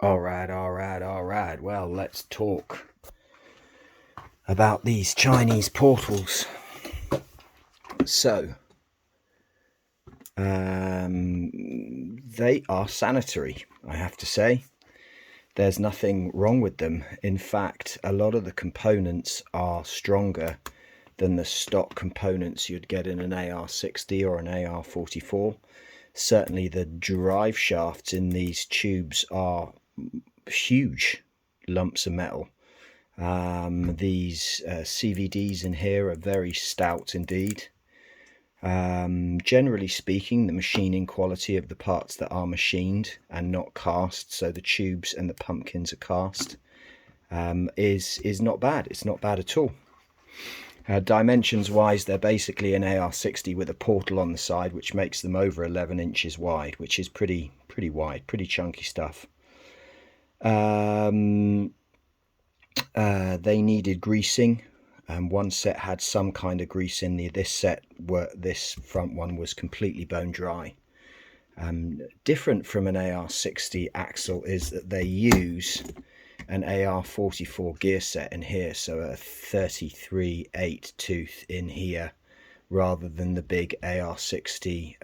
All right. Well, let's talk about these Chinese portals. So, they are sanitary, I have to say. There's nothing wrong with them. In fact, a lot of the components are stronger than the stock components you'd get in an AR60 or an AR44. Certainly, the drive shafts in these tubes are huge lumps of metal. These CVDs in here are very stout indeed. Generally speaking, the machining quality of the parts that are machined and not cast, so the tubes and the pumpkins are cast, is not bad. It's not bad at all. Dimensions wise, they're basically an AR60 with a portal on the side, which makes them over 11 inches wide, which is pretty wide, pretty chunky stuff. They needed greasing. One set had some kind of grease in there. This front one was completely bone dry. Different from an AR60 axle is that they use an AR44 gear set in here, so a 33/8 tooth in here, rather than the big AR60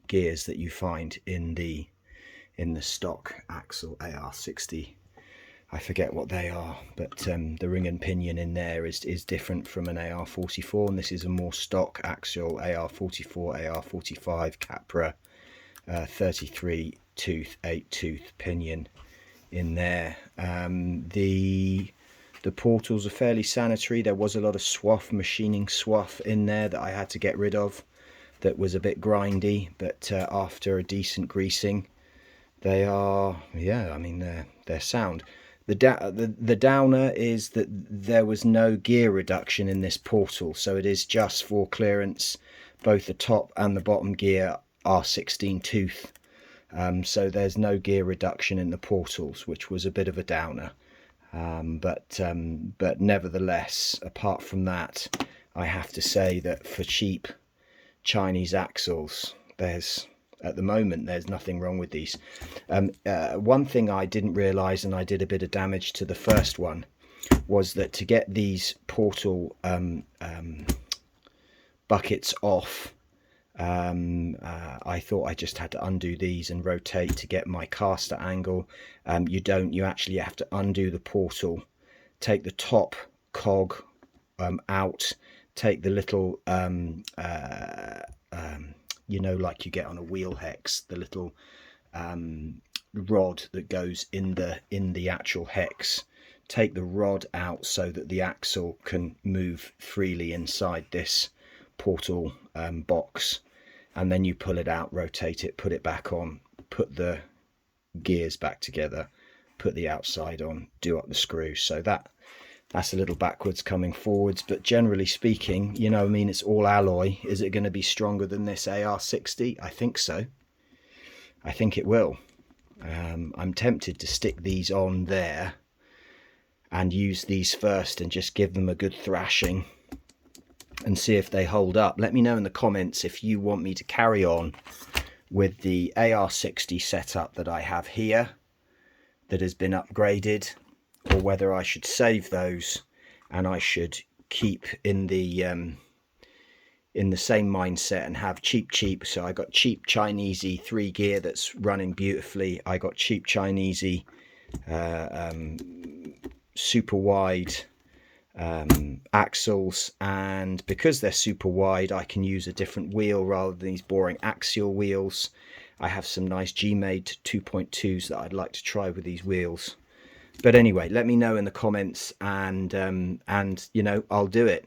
gears that you find in the stock axle AR60. I forget what they are, but the ring and pinion in there is different from an AR44, and this is a more stock axial AR44, AR45 Capra 33 tooth, 8 tooth pinion in there. The portals are fairly sanitary. There was a lot of machining swath in there that I had to get rid of. That was a bit grindy, but after a decent greasing, they are, yeah, I mean, they're sound. The downer is that there was no gear reduction in this portal, so it is just for clearance. Both the top and the bottom gear are 16 tooth, so there's no gear reduction in the portals, which was a bit of a downer. But nevertheless, apart from that, I have to say that for cheap Chinese axles, at the moment there's nothing wrong with these. One thing I didn't realize, and I did a bit of damage to the first one, was that to get these portal buckets off, I thought I just had to undo these and rotate to get my caster angle. You don't. You actually have to undo the portal, take the top cog out, take the little like you get on a wheel hex, the little rod that goes in the actual hex. Take the rod out so that the axle can move freely inside this portal box, and then you pull it out, rotate it, put it back on, put the gears back together, put the outside on, do up the screw. So that's a little backwards coming forwards, but generally speaking, I mean, it's all alloy. Is it going to be stronger than this AR60? I think so. I think it will. I'm tempted to stick these on there and use these first and just give them a good thrashing and see if they hold up. Let me know in the comments if you want me to carry on with the AR60 setup that I have here that has been upgraded, or whether I should save those and I should keep in the same mindset and have cheap. So I got cheap Chinesey 3 gear that's running beautifully. I got cheap Chinesey super wide axles, and because they're super wide, I can use a different wheel rather than these boring axial wheels. I have some nice G-made 2.2s that I'd like to try with these wheels. But anyway, let me know in the comments, and I'll do it.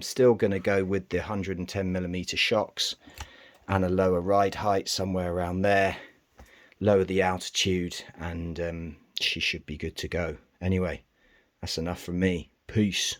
Still going to go with the 110mm shocks and a lower ride height, somewhere around there. Lower the altitude, and she should be good to go. Anyway, that's enough from me. Peace.